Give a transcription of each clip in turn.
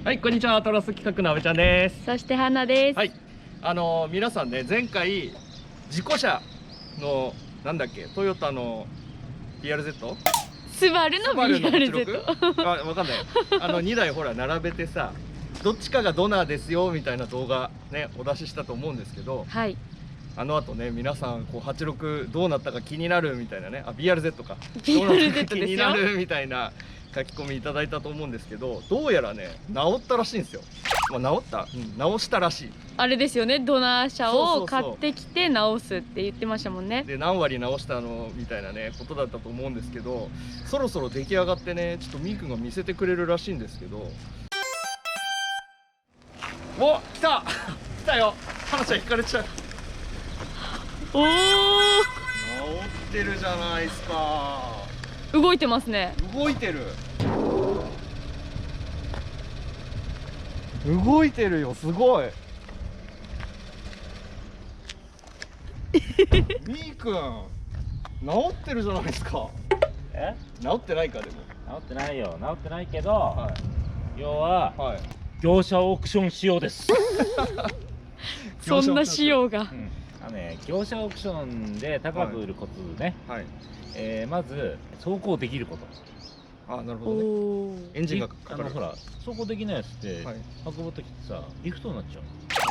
はい、こんにちは。トラス企画の阿部ちゃんです。そして花です。はい、皆さんね、前回事故車のなんだっけ、トヨタの BRZ？ スバルの BRZ。あ、わかんない。2台ほら並べてさ、どっちかがドナーですよみたいな動画ねお出ししたと思うんですけど、はい。あの後ね、皆さんこう86どうなったか気になるみたいなね、BRZ か、 BRZ どうなったか気にですよなるみたいな書き込みいただいたと思うんですけど、どうやらね直ったらしいんですよ。まあ、直った、直したらしい。あれですよね、ドナー車をそうそうそう買ってきて直すって言ってましたもんね。で何割直したのみたいなねことだったと思うんですけど、そろそろ出来上がってね、ちょっとみーくんが見せてくれるらしいんですけど。お、来た来たよ、花ちゃん引かれちゃう。おお、直ってるじゃないですか。動いてますね。動いてる動いてるよ、すごいみーくん直ってるじゃないですか。え？直ってないか。でも直ってないよ。直ってないけど、は要は、いはい。業者オークション仕様です。そんな仕様が。業者オークションで高く売るコツね。はい。まず走行できること。あ、なるほおどね。お。エンジンがかかる。ほら走行できないやつって、はい運ぶときってさリフトになっちゃう。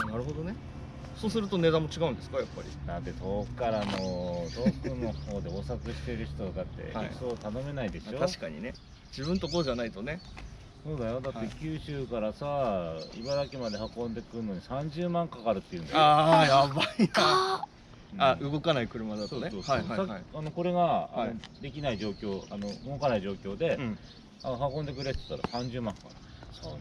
あ、なるほどね。そうすると値段も違うんですか、やっぱり。なんて遠くからの遠くの方でお作してる人だってはいリフトを頼めないでしょ。確かにね。自分とこうじゃないとね。そうだよ。だっはいて九州からさ茨城まで運んでくるのに30万かかるっていうんだよ。ああ、やばいな。あ、うん動かない車だとね。はいはいはい。これが、はいできない状況、動かない状況で、うん。運んでくれって言ったら30万かかる。そんな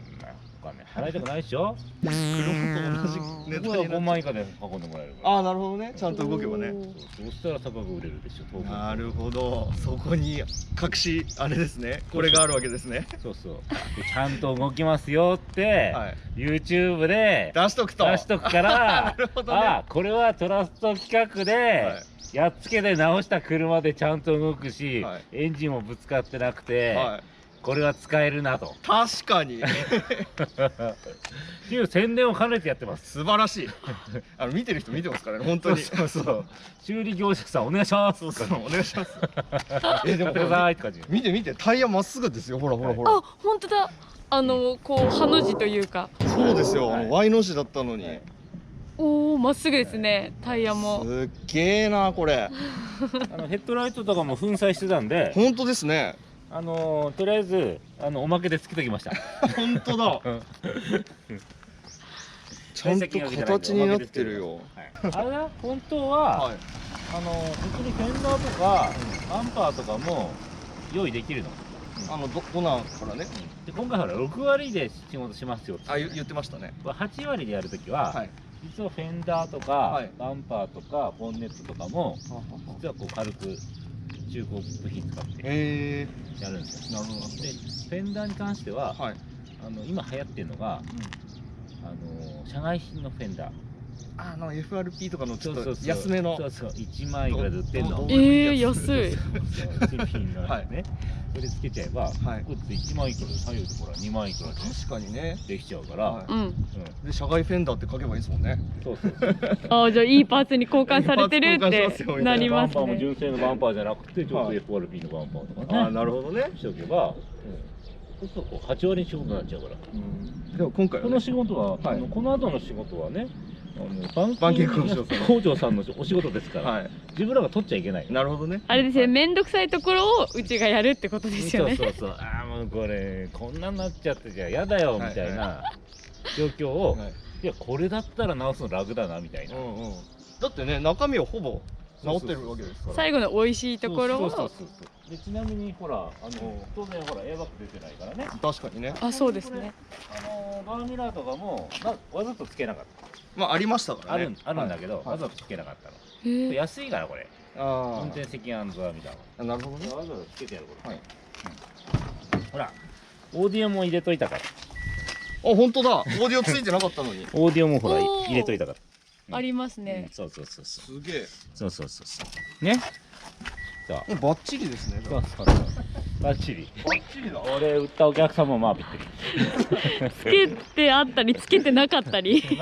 お金払いたくないでしょ。車と同じ値僕は5段になっ万以下で運んでもらえるから。ああ、なるほどね。ちゃんと動けばね。そうしたら高く売れるでしょ。当分なるほど。そこに隠しあれですね。これがあるわけですね。そうそう。でちゃんと動きますよって、はい。YouTube で出しとくと。出しとくから、なるほどね。あ、これはトラスト企画で、やっつけで直した車でちゃんと動くし、はいエンジンもぶつかってなくて、はい。これは使えるなと確かに。いう宣伝を兼ねてやってます。素晴らしい。見てる人見てますからね、本当に。そうそう修理業者さんお願いします。そうそう、お願いします。でもでもくださいって感じ。見て見て、タイヤまっすぐですよ。ほらほらほら。あ、本当だ。こうハの字というか。そうですよ。はい Y の字だったのに。おお、まっすぐですね。タイヤも。すっげえな、これ。ヘッドライトとかも粉砕してたんで、本当ですね。とりあえずおまけでつけときました。本当だ。ちゃんと形になってるよ。あれだ、本当は、はい。普通にフェンダーとかバンパーとかも用意できるの。ドナーからね。で今回ほら6割で仕事しますよって。あ、言ってましたね。これ8割でやるときは、はい。実はフェンダーとか、はいバンパーとかボンネットとかも実はこう軽く中古部品使ってへやるんですよ。なるほど。でフェンダーに関しては、はい。今流行ってるのが、社外品のフェンダー。FRP とかのちょっとそうそうそう安めの。そうそう1万いくらで売ってんの。安い。新品のやつね、それつけちゃえば、はいこいつ1万いくらで左右でほら2万いくらで確かにね。できちゃうから、はうん。で、社外フェンダーって書けばいいですもんね。そうそうそう。ああ、じゃあいいパーツに交換されてるいいパーツ交換しますよってなりますバンパーもね。純正のバンパーじゃなくてちょっとはい FRP のバンパーとかね、ああ、なるほどね。しておけば、そうするとこう8割仕事になっちゃうから。でも今回はねこの仕事は、はいこの後の仕事はね、板金工場さん工場さんのお仕事ですから、はい。自分らが取っちゃいけない。なるほどね。あれですよね、めんどくさいところをうちがやるってことですよね。そうそうそう。ああもうこれこんなになっちゃってじゃやだよみたいな状況を、はい。いやこれだったら直すの楽だなみたいな。うんうん。だってね、中身はほぼ直ってるわけですから。最後の美味しいところを。そうそうそうそう。でちなみにほら当然ほらエアバッグ出てないからね。確かにね。あ、そうですね。ガーミラーとかもわざとつけなかった。まあ、ありましたからね。あるんだけど、はいわざとつけなかったの。へえ。安いからこれ。あ運転席アンドアみたいあ。なるほどねな。。わざとつけてやるこれ。はい。ほらオーディオも入れといたから。あ、本当だ。オーディオついてなかったのに。オーディオもほらおー入れといたから。ありますね。そうそうそうそう。すげえ。そうそうそうそう。ね。そうバッチリですね。そうそうそうバッチリ。バッチリだ。俺売ったお客さんもまあびっくり。つけてあったりつけてなかったり。治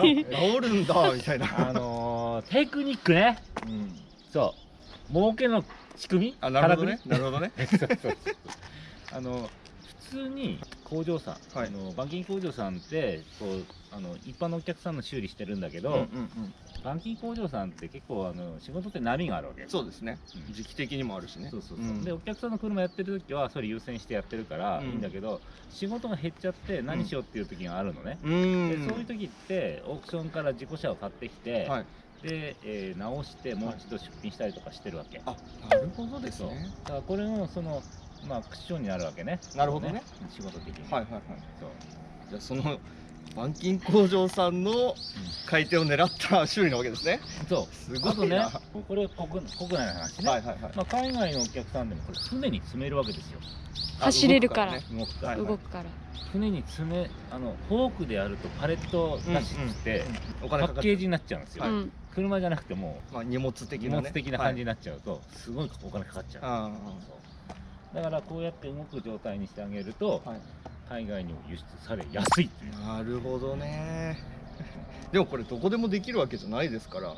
るんだみたいな。テクニックね。うん。そう儲けの仕組み。あ、なるほどね。なるほどね。そうそうそう普通に工場さん、はい板金工場さんってこう一般のお客さんの修理してるんだけど、うんうんうん。板金工場さんって結構仕事って波があるわけ。そうですね。うん時期的にもあるしね。そうそうそう、んでお客さんの車やってる時はそれ優先してやってるからうんいいんだけど、仕事が減っちゃって何しようっていう時があるのね、うでん。そういう時ってオークションから自己車を買ってきて、はい。で、直してもう一度出品したりとかしてるわけ、あ、なるほどですそうね。だからこれもまあクッションになるわけね。なるほどね仕事的に。はいはいはい。そうじゃあその板金工場さんの買い手を狙った修理なわけですね。そうすごいな。あとね、これ国内の話ね、はいはいはい。まあ、海外のお客さんでもこれ船に積めるわけですよ。走れるからあ動くから、はい動くから。船に積めフォークでやるとパレットなしっつって、おパ金かかっちゃうッケージになっちゃうんですよ、はいうん。車じゃなくてもまあ荷物う的なね。荷物的な感じにはい。なっちゃうと、すごいお金かかっちゃう。あそうだからこうやって動く状態にしてあげると、あ。はい。海外にも輸出されやすいっていう。なるほどね。でもこれどこでもできるわけじゃないですから。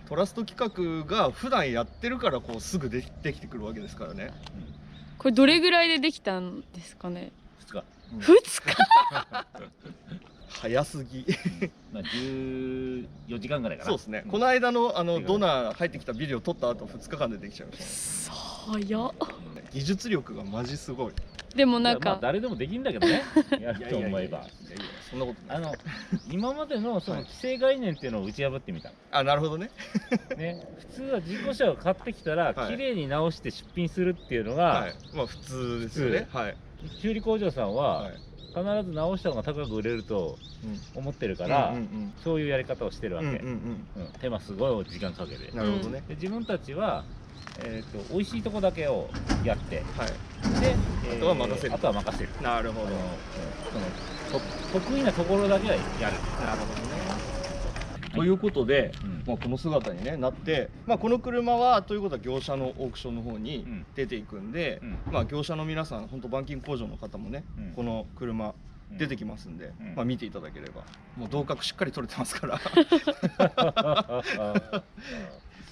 トラスト企画が普段やってるからこうすぐできてくるわけですからね。これどれぐらいでできたんですかね。 2日、2日。早すぎ。まあ、14時間ぐらいかな。そうですね。んこの間のうんドナー入ってきたビデオ撮った後2日間でできちゃいましたね。早っ。技術力がマジすごい。でもなんまあか誰でもできるんだけどねやると思えば。いやいやそんなことない。今までのそのはい既成概念っていうのを打ち破ってみたのあ、なるほどね。ね。普通は自己車を買ってきたらはい綺麗に直して出品するっていうのが、はい。まあ普通ですよね。はい。修理工場さんははい。必ず直した方が高く売れるとうん思ってるから、うんうんそういうやり方をしてるわけ、うんうんうん手間すごい時間かけて、うん。なるほどね。で自分たちは、美味しいとこだけをやってはい。で、あとは任せるあとは任せる。なるほど。その得意なところだけはやる。なるほどね。ということで、うんまあ、この姿に、ね、なって、まあ、この車はということは業者のオークションの方にうん出ていくんで、うんまあ、業者の皆さん本当板金工場の方もね、うんこの車出てきますんで、うんまあ、見ていただければもう同格しっかり取れてますから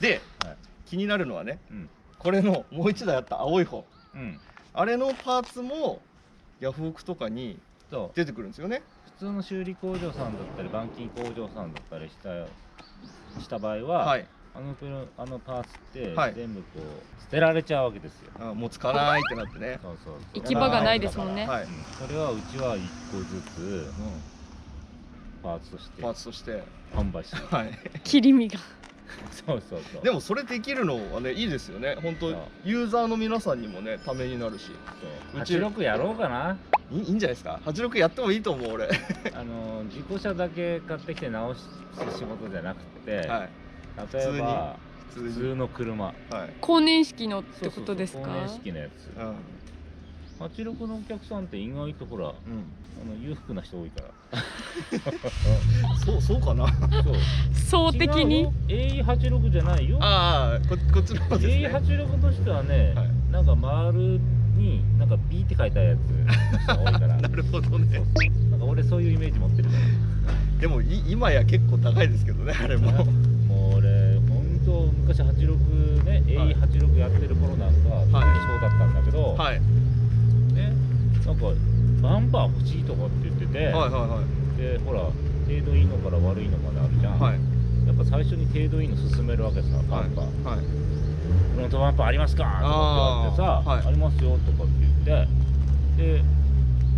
で、はい気になるのはねうんこれのもう一台あった青い方うん、あれのパーツもヤフオクとかにそう出てくるんですよね。普通の修理工場さんだったり板金工場さんだったりした場合は、はい、あのパーツってはい全部こう捨てられちゃうわけですよ。あもう使わないってなってね。そうそうそう行き場がないですもんねはい、それはうちは1個ずつパーツとしてパーツとして、販売してる。はい、切り身が。そうそうそう。でもそれできるのはねいいですよね。本当そうユーザーの皆さんにもねためになるし、そううち86やろうかな。いいんじゃないですか。86やってもいいと思う俺。自己車だけ買ってきて直す仕事じゃなくて、はい、例えば普通普通の車はい、高年式のってことですか。高年式のやつ。うん86のお客さんって意外とほらうん、裕福な人多いからそうかな。そう層的に。違うよ AE86 じゃないよ。ああこっちの方ですね。 AE86 としてはね、はいなんか丸になんか B って書いたやつの人が多いからなるほどね。そうそうなんか俺そういうイメージ持ってるからでも今や結構高いですけどねあれも。もう俺ほんと昔86ね、はい AE86 やってる頃なんかそうだったんだけど、はいね、なんかバンパー欲しいとかって言ってて、はいはいはでほら程度いいのから悪いのまであるじゃん、いはいやっぱ最初に程度いいの勧めるわけさ、バンパー、はいフロントバンパーありますかとかって言われてさ、あーはいありますよとかって言って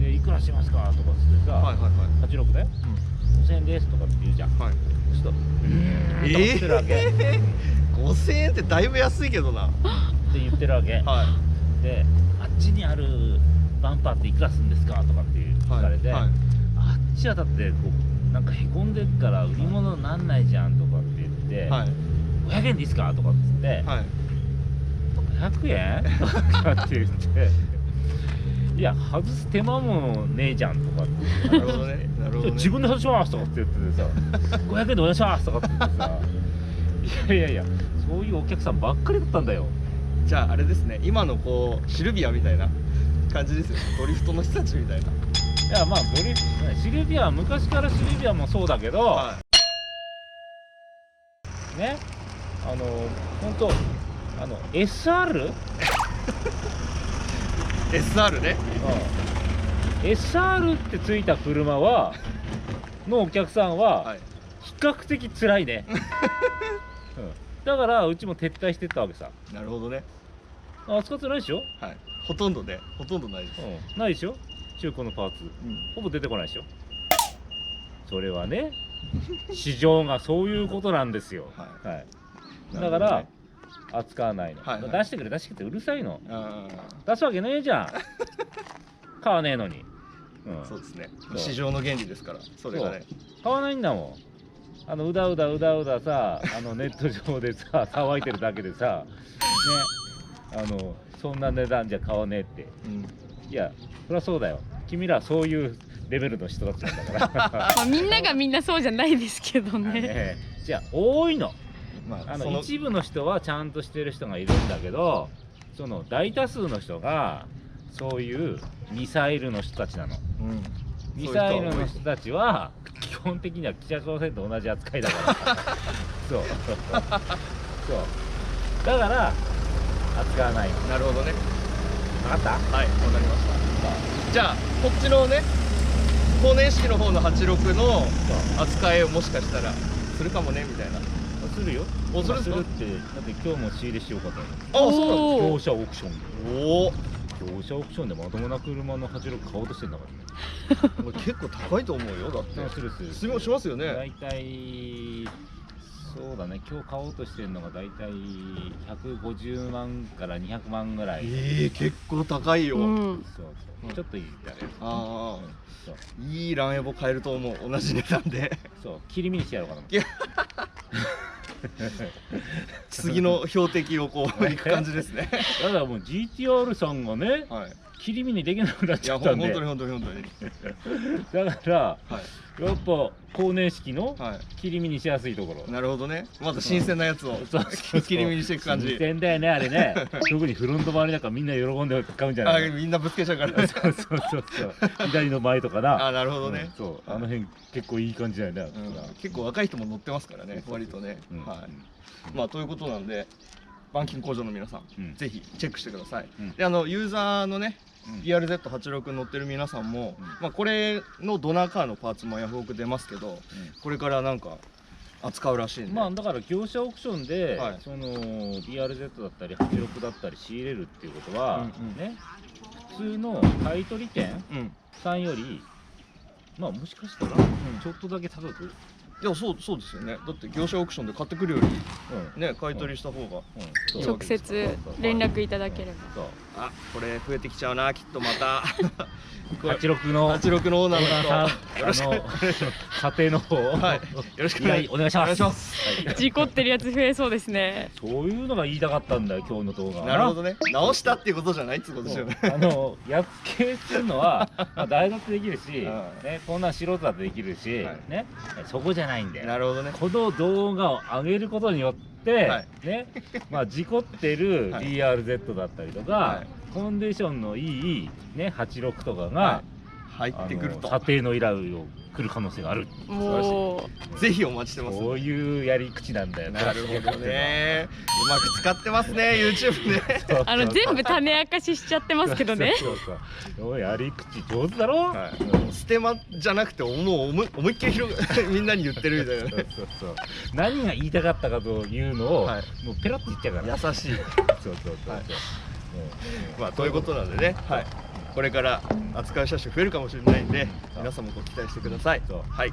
でいくらしますかとかっつってさ、はいはいはい86で5000円ですとかって言うじゃん、はい。そしたらとか言ってるわけ、 5000円ってだいぶ安いけどな。って言ってるわけ、はいであっちにあるバンパーっていくらするんですかとかって聞かれて、はいあっちはだってこうなんかへこんでっから売り物になんないじゃんとかって言って、はい500円でいいですかとかっつって、はい500円とかって言っていや外す手間もねえじゃんとかってなるほどねなるほどね。自分で外しますとかって言っててさ500円でお願いしますとかって言ってさいやそういうお客さんばっかりだったんだよ。じゃああれですね、今のこうシルビアみたいな感じですよね。ドリフトの人たちみたいな。いやまあシルビアは昔からシルビアもそうだけど、はね、本当SR？SR ね。SR ってついた車のお客さんははい。比較的辛いね、だからうちも撤退してったわけさ。なるほどね。使ってないでしょ、はい。ほとんどね、ほとんどないです。ないでしょ、中古のパーツうん。ほぼ出てこないでしょ。それはね、市場がそういうことなんですよ。はいはい。なるほどねだから扱わないの。はいはい出してくれ出してくれってうるさいの。あ出すわけねえじゃん。買わねえのに。あ、そうですねそ。う市場の原理ですから、それがね。買わないんだもん。うだうださ、ネット上でさ、騒いでるだけでさ、ね、そんな値段じゃ買わねえって。うん。いや、そりゃそうだよ。君らはそういうレベルの人たちなんだから。まあ、みんながみんなそうじゃないですけどね。ね、じゃあ多いの。まあ、その、一部の人はちゃんとしてる人がいるんだけど、その大多数の人がそういうミサイルの人たちなの。うん。ミサイルの人たちは基本的には北朝鮮と同じ扱いだからそうだから扱わないの。なるほどね。分かった？はい、わかりました。じゃあ、こっちのね、高年式の方の86の扱いをもしかしたらするかもねみたいな。するよ。おするんですかするってだって今日も仕入れしようかと思あ、そうなんおーう。業者オークションで。おお。業者オークションでまともな車の86買おうとしてんだからね。これ結構高いと思うよ、だって。するする。しますよね。大体そうだね。今日買おうとしてるのが大体150万から200万ぐらい。結構高いよ。うん。そうそう。ちょっといいやつ。ああ、そういいランエボ買えると思う。同じ値段で。そう。切り身にしてやろうかな。いや次の標的をこう行く感じですね。だからもう GTR さんがね、はい。切り身にできなくなっいや、ちゃったんで、本当に本当に本当に。だからはい。やっぱ高年式のは切り身にしやすいところ。い。なるほどね。まだ新鮮なやつをそうそうそう切り身にしていく感じ新。鮮だよねあれね。特にフロント周りなんかみんな喜んで買うんじゃなあ、いの。みんなぶつけちゃうから。そうそう左の前とかな。あ、なるほどね。そうあの辺結構いい感じだよね。うん、結構若い人も乗ってますからね、割とね。うんはい。まあということなんで、板金工場の皆さん、うんぜひチェックしてください。うんで、ユーザーのね、うん BRZ86 乗ってる皆さんも、うんまあこれのドナーカーのパーツもヤフオク出ますけど、これからなんか扱うらしいんで。まあだから業者オークションで、はいその BRZ だったり86だったり仕入れるっていうことは、うんうんね普通の買い取り店うん。さんよりまあもしかしたらちょっとだけ高く、いや、そうですよね。だって業者オークションで買ってくるよりうんね、買い取りした方が。そう直接連絡いただければ。そうあ、これ増えてきちゃうな、きっとまた。これ86の86のオーナーの人。さんよろしく。査定の方を、はい。よろしくお願いします。お願いします。はい事故ってるやつ増えそうですね。そういうのが言いたかったんだよ今日の動画はなるほどね。直したっていうことじゃないってことですよね。やっつけするのは、まあ、誰だってできるし、うんね、こんな素人だってできるし、はいね、そこじゃないんだよ。なるほどね。この動画を上げることによって、はいね、まあ事故ってるはい DRZ だったりとか、はいコンディションのいい、ね、86とかが、はい入ってくると。査定の依頼を来る可能性がある。もぜひお待ちしてます。そういうやり口なんだよ。なるほどね。うまく使ってますね、YouTube ね。そうう全部種明かししちゃってますけどね。そうそうやり口上手だろ。はい。ステマじゃなくて、もう思いっきりみんなに言ってるみたいなね。そう何が言いたかったかというのを、はいもうペラッと言っちゃうから。優しい。そうはいうんまあということなんでね。はい。これから扱う車種増えるかもしれないんで、皆さんもご期待してください。そうはい。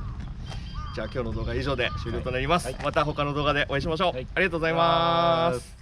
じゃあ今日の動画は以上で終了となります。はいまた他の動画でお会いしましょう。はいありがとうございます。